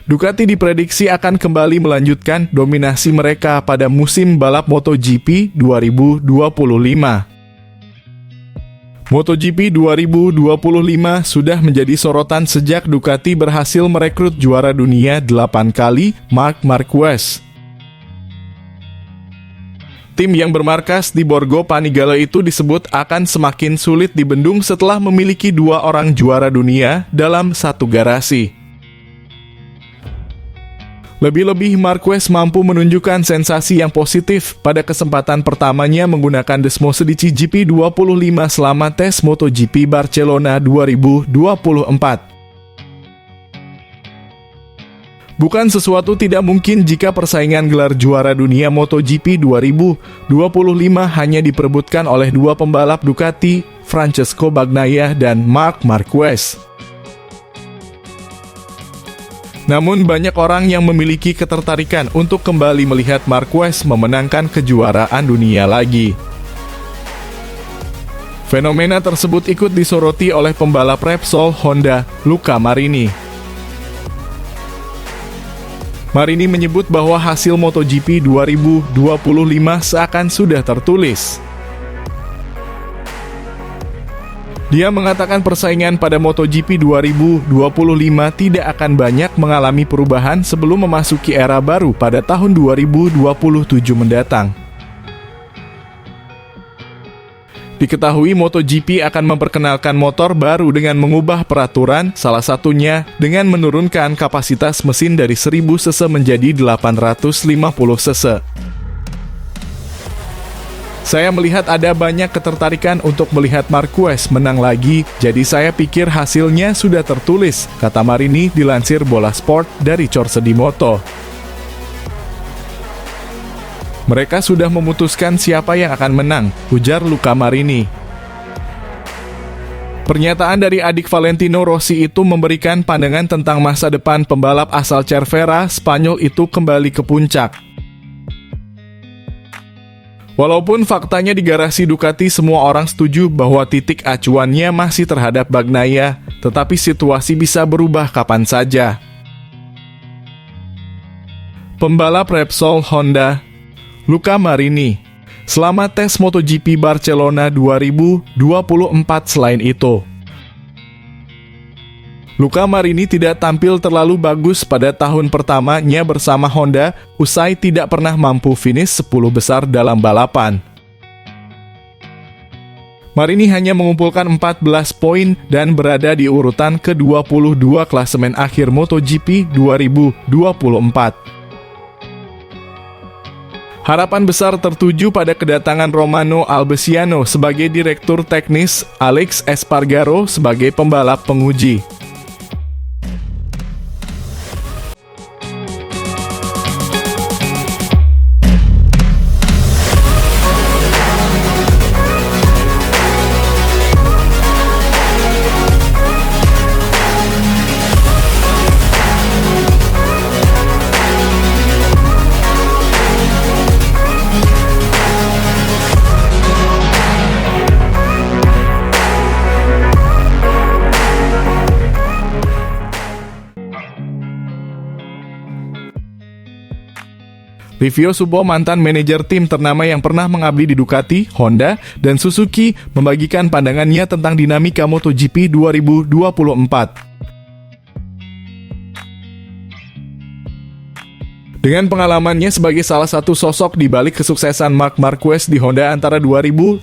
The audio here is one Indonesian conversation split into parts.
Ducati diprediksi akan kembali melanjutkan dominasi mereka pada musim balap MotoGP 2025. MotoGP 2025 sudah menjadi sorotan sejak Ducati berhasil merekrut juara dunia 8 kali, Marc Marquez. Tim yang bermarkas di Borgo Panigale itu disebut akan semakin sulit dibendung setelah memiliki 2 orang juara dunia dalam satu garasi. Lebih-lebih Marquez mampu menunjukkan sensasi yang positif pada kesempatan pertamanya menggunakan Desmos Edici GP25 selama tes MotoGP Barcelona 2024. Bukan sesuatu tidak mungkin jika persaingan gelar juara dunia MotoGP 2025 hanya diperebutkan oleh 2 pembalap Ducati, Francesco Bagnaia dan Marc Marquez. Namun banyak orang yang memiliki ketertarikan untuk kembali melihat Marquez memenangkan kejuaraan dunia lagi. Fenomena tersebut ikut disoroti oleh pembalap Repsol Honda, Luca Marini. Marini menyebut bahwa hasil MotoGP 2025 seakan sudah tertulis. Dia mengatakan persaingan pada MotoGP 2025 tidak akan banyak mengalami perubahan sebelum memasuki era baru pada tahun 2027 mendatang. Diketahui MotoGP akan memperkenalkan motor baru dengan mengubah peraturan, salah satunya dengan menurunkan kapasitas mesin dari 1000 cc menjadi 850 cc. Saya melihat ada banyak ketertarikan untuk melihat Marquez menang lagi, jadi saya pikir hasilnya sudah tertulis, kata Marini dilansir Bola Sport dari Corse di Moto. Mereka sudah memutuskan siapa yang akan menang, ujar Luca Marini. Pernyataan dari adik Valentino Rossi itu memberikan pandangan tentang masa depan pembalap asal Cervera, Spanyol itu kembali ke puncak. Walaupun faktanya di garasi Ducati semua orang setuju bahwa titik acuannya masih terhadap Bagnaia, tetapi situasi bisa berubah kapan saja. Pembalap Repsol Honda, Luca Marini, selama tes MotoGP Barcelona 2024 selain itu. Luca Marini tidak tampil terlalu bagus pada tahun pertamanya bersama Honda, usai tidak pernah mampu finish 10 besar dalam balapan. Marini hanya mengumpulkan 14 poin dan berada di urutan ke-22 klasemen akhir MotoGP 2024. Harapan besar tertuju pada kedatangan Romano Albesiano sebagai direktur teknis, Alex Espargaro sebagai pembalap penguji. Livio Subo, mantan manajer tim ternama yang pernah mengabdi di Ducati, Honda, dan Suzuki, membagikan pandangannya tentang dinamika MotoGP 2024. Dengan pengalamannya sebagai salah satu sosok di balik kesuksesan Marc Marquez di Honda antara 2013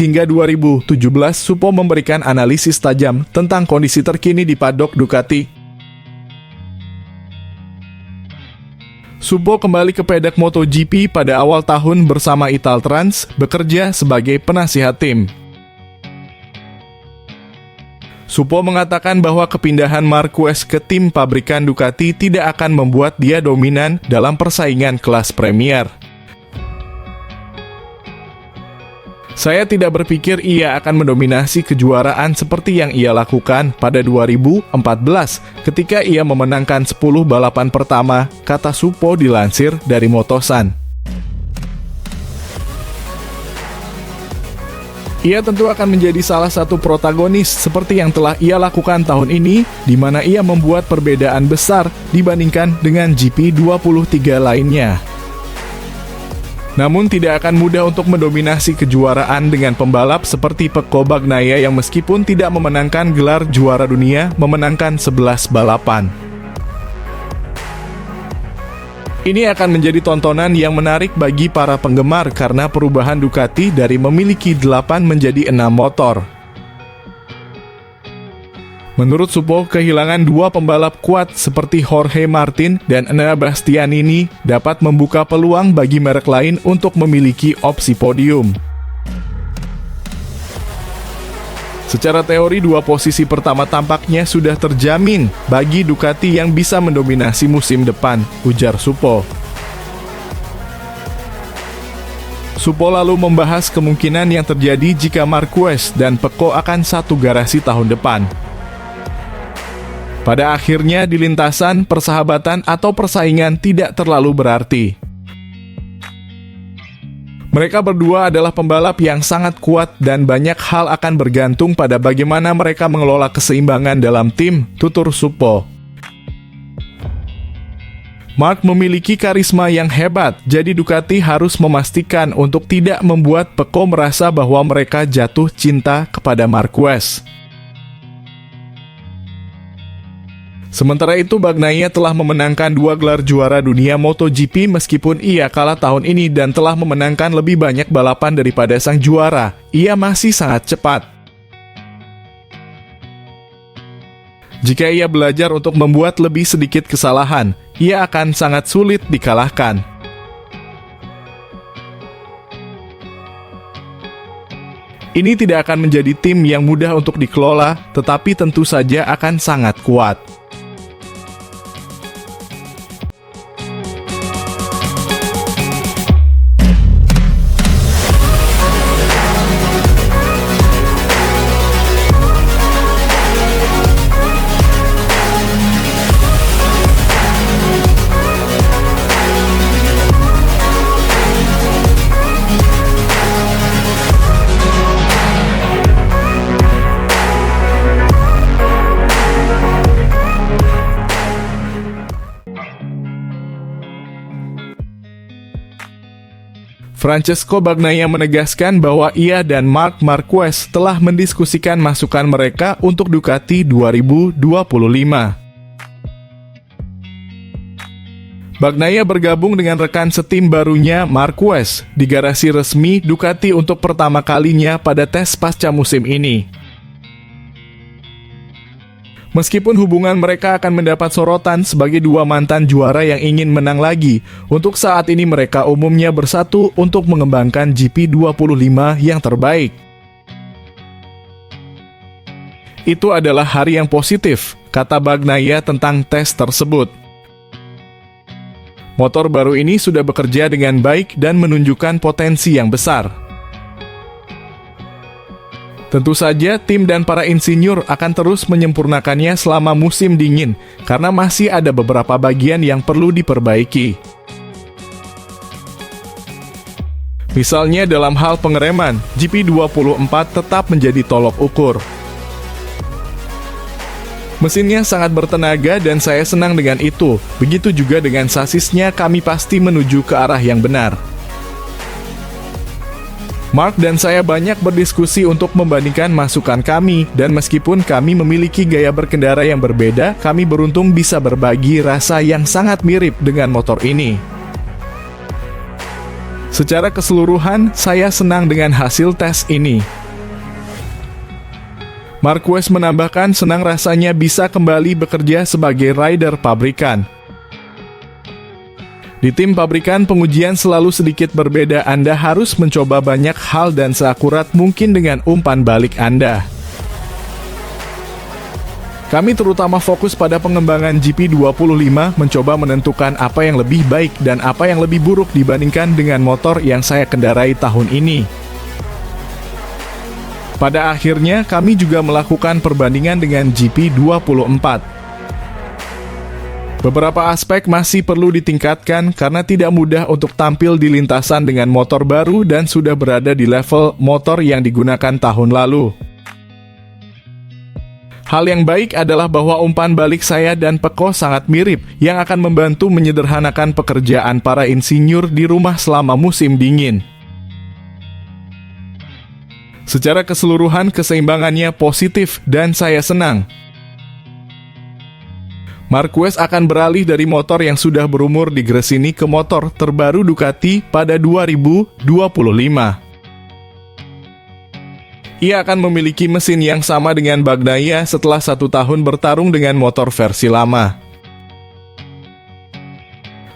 hingga 2017, Supo memberikan analisis tajam tentang kondisi terkini di paddock Ducati. Subo kembali ke pedok MotoGP pada awal tahun bersama Italtrans, bekerja sebagai penasihat tim. Supo mengatakan bahwa kepindahan Marquez ke tim pabrikan Ducati tidak akan membuat dia dominan dalam persaingan kelas Premier. Saya tidak berpikir ia akan mendominasi kejuaraan seperti yang ia lakukan pada 2014 ketika ia memenangkan 10 balapan pertama, kata Supo dilansir dari Motosan. Ia tentu akan menjadi salah satu protagonis seperti yang telah ia lakukan tahun ini, di mana ia membuat perbedaan besar dibandingkan dengan GP23 lainnya. Namun tidak akan mudah untuk mendominasi kejuaraan dengan pembalap seperti Pecco Bagnaia yang meskipun tidak memenangkan gelar juara dunia, memenangkan 11 balapan. Ini akan menjadi tontonan yang menarik bagi para penggemar karena perubahan Ducati dari memiliki 8 menjadi 6 motor. Menurut Suppo, kehilangan 2 pembalap kuat seperti Jorge Martin dan Enea Bastianini dapat membuka peluang bagi merek lain untuk memiliki opsi podium. Secara teori, 2 posisi pertama tampaknya sudah terjamin bagi Ducati yang bisa mendominasi musim depan, ujar Suppo. Suppo lalu membahas kemungkinan yang terjadi jika Marquez dan Pecco akan satu garasi tahun depan. Pada akhirnya di lintasan, persahabatan atau persaingan tidak terlalu berarti. Mereka berdua adalah pembalap yang sangat kuat dan banyak hal akan bergantung pada bagaimana mereka mengelola keseimbangan dalam tim, tutur Suppo. Marc memiliki karisma yang hebat, jadi Ducati harus memastikan untuk tidak membuat Pecco merasa bahwa mereka jatuh cinta kepada Marquez. Sementara itu, Bagnaia telah memenangkan 2 gelar juara dunia MotoGP meskipun ia kalah tahun ini dan telah memenangkan lebih banyak balapan daripada sang juara. Ia masih sangat cepat. Jika ia belajar untuk membuat lebih sedikit kesalahan, ia akan sangat sulit dikalahkan. Ini tidak akan menjadi tim yang mudah untuk dikelola, tetapi tentu saja akan sangat kuat. Francesco Bagnaia menegaskan bahwa ia dan Marc Marquez telah mendiskusikan masukan mereka untuk Ducati 2025. Bagnaia bergabung dengan rekan setim barunya Marquez di garasi resmi Ducati untuk pertama kalinya pada tes pasca musim ini. Meskipun hubungan mereka akan mendapat sorotan sebagai 2 mantan juara yang ingin menang lagi, untuk saat ini mereka umumnya bersatu untuk mengembangkan GP25 yang terbaik. Itu adalah hari yang positif, kata Bagnaia tentang tes tersebut. Motor baru ini sudah bekerja dengan baik dan menunjukkan potensi yang besar. Tentu saja, tim dan para insinyur akan terus menyempurnakannya selama musim dingin, karena masih ada beberapa bagian yang perlu diperbaiki. Misalnya dalam hal pengereman, GP24 tetap menjadi tolok ukur. Mesinnya sangat bertenaga dan saya senang dengan itu, begitu juga dengan sasisnya, kami pasti menuju ke arah yang benar. Marc dan saya banyak berdiskusi untuk membandingkan masukan kami, dan meskipun kami memiliki gaya berkendara yang berbeda, kami beruntung bisa berbagi rasa yang sangat mirip dengan motor ini. Secara keseluruhan, saya senang dengan hasil tes ini. Marquez menambahkan senang rasanya bisa kembali bekerja sebagai rider pabrikan. Di tim pabrikan, pengujian selalu sedikit berbeda. Anda harus mencoba banyak hal dan seakurat mungkin dengan umpan balik Anda. Kami terutama fokus pada pengembangan GP25, mencoba menentukan apa yang lebih baik dan apa yang lebih buruk dibandingkan dengan motor yang saya kendarai tahun ini. Pada akhirnya, kami juga melakukan perbandingan dengan GP24. Beberapa aspek masih perlu ditingkatkan karena tidak mudah untuk tampil di lintasan dengan motor baru dan sudah berada di level motor yang digunakan tahun lalu. Hal yang baik adalah bahwa umpan balik saya dan Peko sangat mirip, yang akan membantu menyederhanakan pekerjaan para insinyur di rumah selama musim dingin. Secara keseluruhan keseimbangannya positif dan saya senang. Marquez akan beralih dari motor yang sudah berumur di Gresini ke motor terbaru Ducati pada 2025. Ia akan memiliki mesin yang sama dengan Bagnaia setelah 1 tahun bertarung dengan motor versi lama.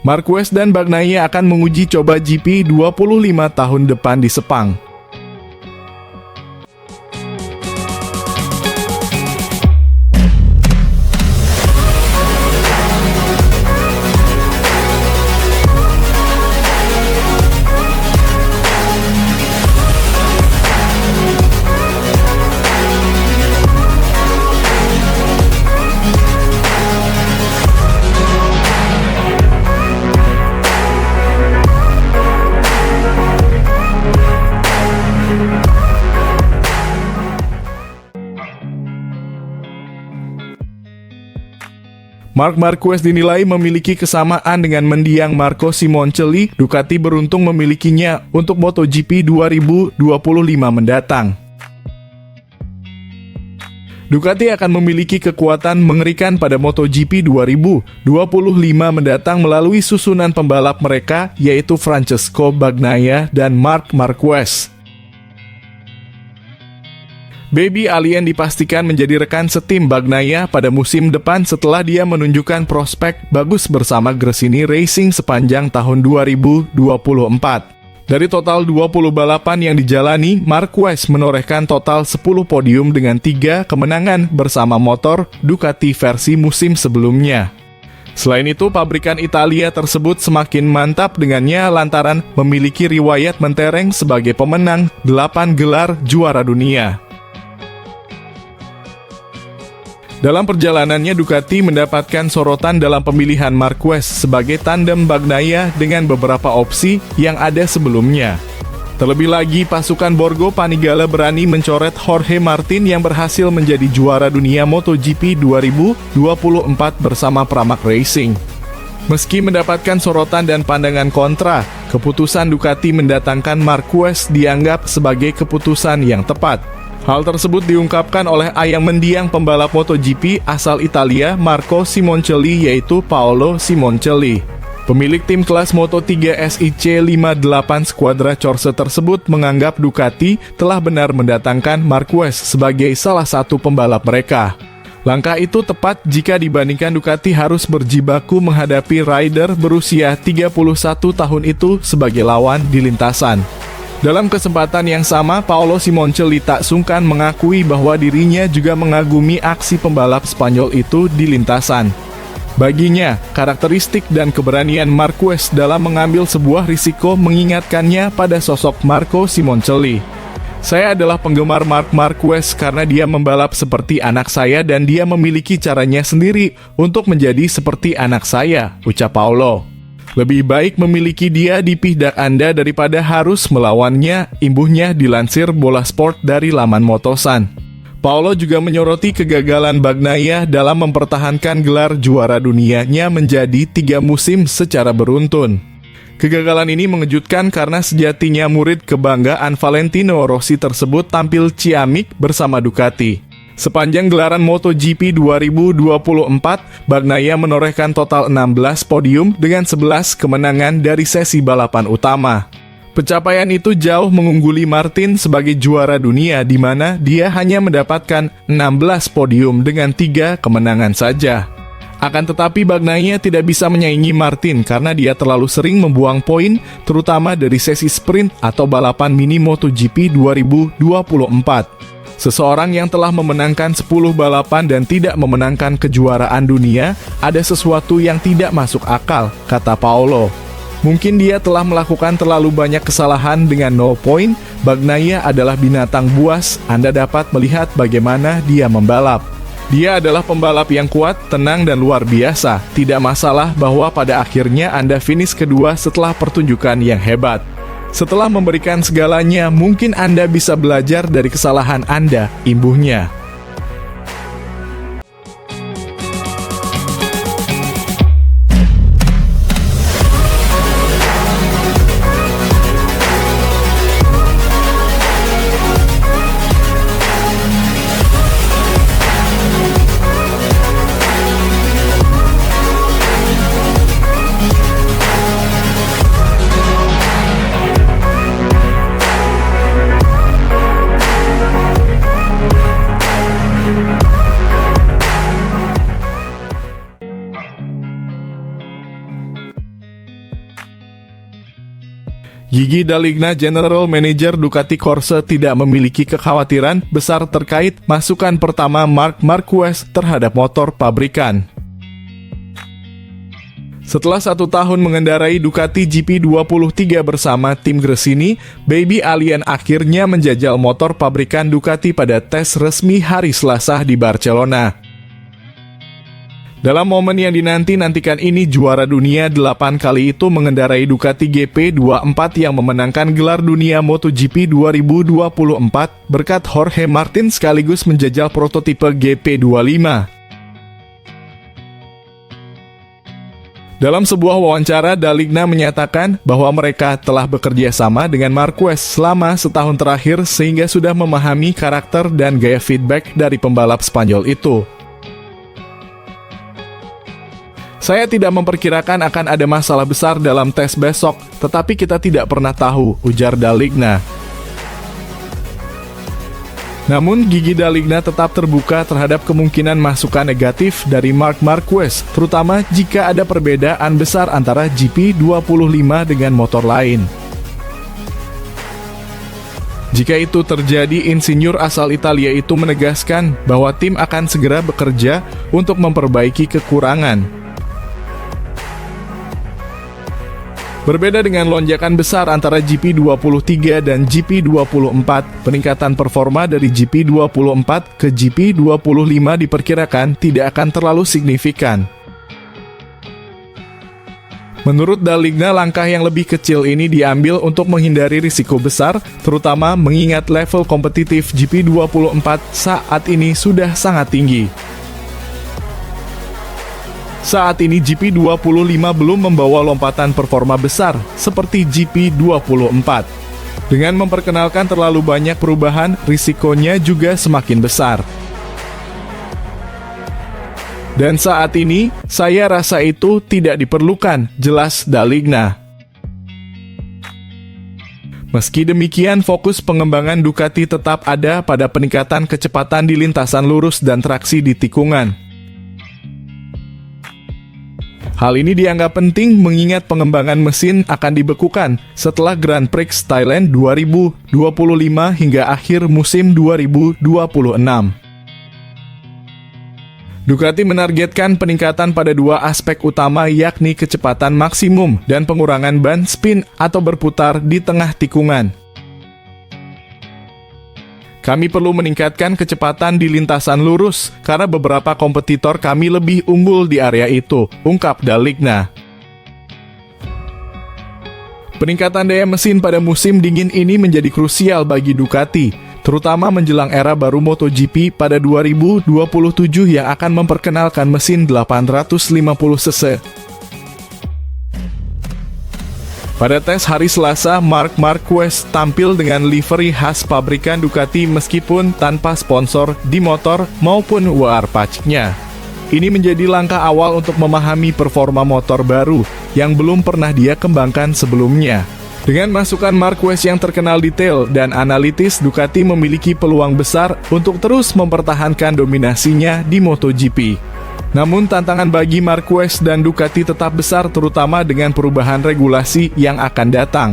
Marquez dan Bagnaia akan menguji coba GP 25 tahun depan di Sepang. Marc Marquez dinilai memiliki kesamaan dengan mendiang Marco Simoncelli. Ducati beruntung memilikinya untuk MotoGP 2025 mendatang. Ducati akan memiliki kekuatan mengerikan pada MotoGP 2025 mendatang melalui susunan pembalap mereka, yaitu Francesco Bagnaia dan Marc Marquez. Baby Alien dipastikan menjadi rekan setim Bagnaia pada musim depan setelah dia menunjukkan prospek bagus bersama Gresini Racing sepanjang tahun 2024. Dari total 20 balapan yang dijalani, Marquez menorehkan total 10 podium dengan 3 kemenangan bersama motor Ducati versi musim sebelumnya. Selain itu, pabrikan Italia tersebut semakin mantap dengannya lantaran memiliki riwayat mentereng sebagai pemenang 8 gelar juara dunia. Dalam perjalanannya, Ducati mendapatkan sorotan dalam pemilihan Marquez sebagai tandem Bagnaia dengan beberapa opsi yang ada sebelumnya. Terlebih lagi, pasukan Borgo Panigale berani mencoret Jorge Martin yang berhasil menjadi juara dunia MotoGP 2024 bersama Pramac Racing. Meski mendapatkan sorotan dan pandangan kontra, keputusan Ducati mendatangkan Marquez dianggap sebagai keputusan yang tepat. Hal tersebut diungkapkan oleh ayang mendiang pembalap MotoGP asal Italia Marco Simoncelli, yaitu Paolo Simoncelli. Pemilik tim kelas Moto3 SIC 58 Squadra Corse tersebut menganggap Ducati telah benar mendatangkan Marquez sebagai salah satu pembalap mereka. Langkah itu tepat jika dibandingkan Ducati harus berjibaku menghadapi rider berusia 31 tahun itu sebagai lawan di lintasan. Dalam kesempatan yang sama, Paolo Simoncelli tak sungkan mengakui bahwa dirinya juga mengagumi aksi pembalap Spanyol itu di lintasan. Baginya, karakteristik dan keberanian Marquez dalam mengambil sebuah risiko mengingatkannya pada sosok Marco Simoncelli. Saya adalah penggemar Marc Marquez karena dia membalap seperti anak saya dan dia memiliki caranya sendiri untuk menjadi seperti anak saya, ucap Paolo. Lebih baik memiliki dia di pihak Anda daripada harus melawannya, imbuhnya dilansir Bola Sport dari laman Motosan. Paolo juga menyoroti kegagalan Bagnaia dalam mempertahankan gelar juara dunianya menjadi 3 musim secara beruntun. Kegagalan ini mengejutkan karena sejatinya murid kebanggaan Valentino Rossi tersebut tampil ciamik bersama Ducati. Sepanjang gelaran MotoGP 2024, Bagnaia menorehkan total 16 podium dengan 11 kemenangan dari sesi balapan utama. Pencapaian itu jauh mengungguli Martin sebagai juara dunia di mana dia hanya mendapatkan 16 podium dengan 3 kemenangan saja. Akan tetapi Bagnaia tidak bisa menyaingi Martin karena dia terlalu sering membuang poin, terutama dari sesi sprint atau balapan mini MotoGP 2024. Seseorang yang telah memenangkan 10 balapan dan tidak memenangkan kejuaraan dunia, ada sesuatu yang tidak masuk akal, kata Paolo. Mungkin dia telah melakukan terlalu banyak kesalahan dengan 0 poin. Bagnaia adalah binatang buas, Anda dapat melihat bagaimana dia membalap. Dia adalah pembalap yang kuat, tenang, dan luar biasa. Tidak masalah bahwa pada akhirnya Anda finish kedua setelah pertunjukan yang hebat. Setelah memberikan segalanya, mungkin Anda bisa belajar dari kesalahan Anda, imbuhnya. Gigi D'Aligna, General Manager Ducati Corse, tidak memiliki kekhawatiran besar terkait masukan pertama Marc Marquez terhadap motor pabrikan. Setelah 1 tahun mengendarai Ducati GP23 bersama tim Gresini, Baby Alien akhirnya menjajal motor pabrikan Ducati pada tes resmi hari Selasa di Barcelona. Dalam momen yang dinanti-nantikan ini, juara dunia 8 kali itu mengendarai Ducati GP24 yang memenangkan gelar dunia MotoGP 2024 berkat Jorge Martin sekaligus menjajal prototipe GP25. Dalam sebuah wawancara, D'Aligna menyatakan bahwa mereka telah bekerja sama dengan Marquez selama setahun terakhir sehingga sudah memahami karakter dan gaya feedback dari pembalap Spanyol itu. Saya tidak memperkirakan akan ada masalah besar dalam tes besok, tetapi kita tidak pernah tahu, ujar D'Aligna. Namun, gigi D'Aligna tetap terbuka terhadap kemungkinan masukan negatif dari Marc Marquez, terutama jika ada perbedaan besar antara GP25 dengan motor lain. Jika itu terjadi, insinyur asal Italia itu menegaskan bahwa tim akan segera bekerja untuk memperbaiki kekurangan. Berbeda dengan lonjakan besar antara GP23 dan GP24, peningkatan performa dari GP24 ke GP25 diperkirakan tidak akan terlalu signifikan. Menurut D'Aligna, langkah yang lebih kecil ini diambil untuk menghindari risiko besar, terutama mengingat level kompetitif GP24 saat ini sudah sangat tinggi. Saat ini GP25 belum membawa lompatan performa besar seperti GP24. Dengan memperkenalkan terlalu banyak perubahan, risikonya juga semakin besar. Dan saat ini, saya rasa itu tidak diperlukan, jelas D'Aligna. Meski demikian, fokus pengembangan Ducati tetap ada pada peningkatan kecepatan di lintasan lurus dan traksi di tikungan. Hal ini dianggap penting mengingat pengembangan mesin akan dibekukan setelah Grand Prix Thailand 2025 hingga akhir musim 2026. Ducati menargetkan peningkatan pada 2 aspek utama, yakni kecepatan maksimum dan pengurangan ban spin atau berputar di tengah tikungan. Kami perlu meningkatkan kecepatan di lintasan lurus karena beberapa kompetitor kami lebih unggul di area itu, ungkap D'Aligna. Peningkatan daya mesin pada musim dingin ini menjadi krusial bagi Ducati, terutama menjelang era baru MotoGP pada 2027 yang akan memperkenalkan mesin 850cc. Pada tes hari Selasa, Marc Marquez tampil dengan livery khas pabrikan Ducati meskipun tanpa sponsor di motor maupun war paciknya. Ini menjadi langkah awal untuk memahami performa motor baru yang belum pernah dia kembangkan sebelumnya. Dengan masukan Marquez yang terkenal detail dan analitis, Ducati memiliki peluang besar untuk terus mempertahankan dominasinya di MotoGP. Namun tantangan bagi Marquez dan Ducati tetap besar, terutama dengan perubahan regulasi yang akan datang.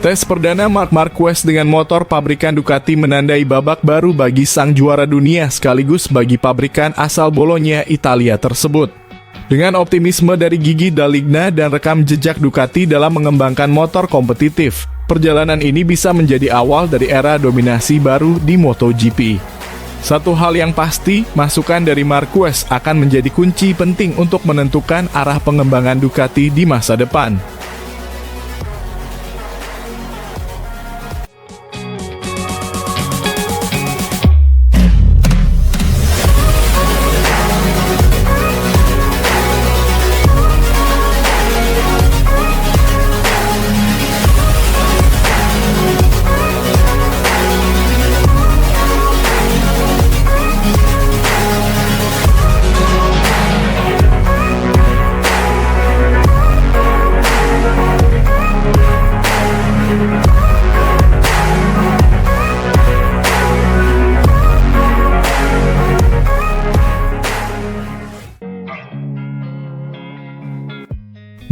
Tes perdana Marc Marquez dengan motor pabrikan Ducati menandai babak baru bagi sang juara dunia sekaligus bagi pabrikan asal Bologna, Italia tersebut. Dengan optimisme dari gigi D'Aligna dan rekam jejak Ducati dalam mengembangkan motor kompetitif, perjalanan ini bisa menjadi awal dari era dominasi baru di MotoGP. Satu hal yang pasti, masukan dari Marquez akan menjadi kunci penting untuk menentukan arah pengembangan Ducati di masa depan.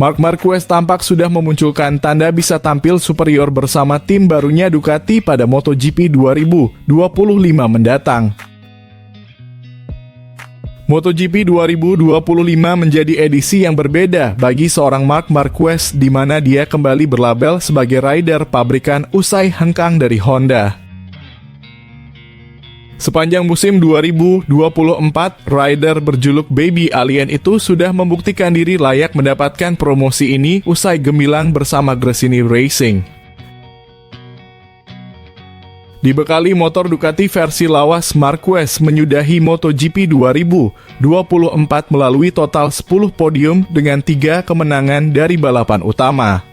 Marc Marquez tampak sudah memunculkan tanda bisa tampil superior bersama tim barunya Ducati pada MotoGP 2025 mendatang. MotoGP 2025 menjadi edisi yang berbeda bagi seorang Marc Marquez di mana dia kembali berlabel sebagai rider pabrikan usai hengkang dari Honda. Sepanjang musim 2024, rider berjuluk Baby Alien itu sudah membuktikan diri layak mendapatkan promosi ini usai gemilang bersama Gresini Racing. Dibekali motor Ducati versi lawas, Marquez menyudahi MotoGP 2024 melalui total 10 podium dengan 3 kemenangan dari balapan utama.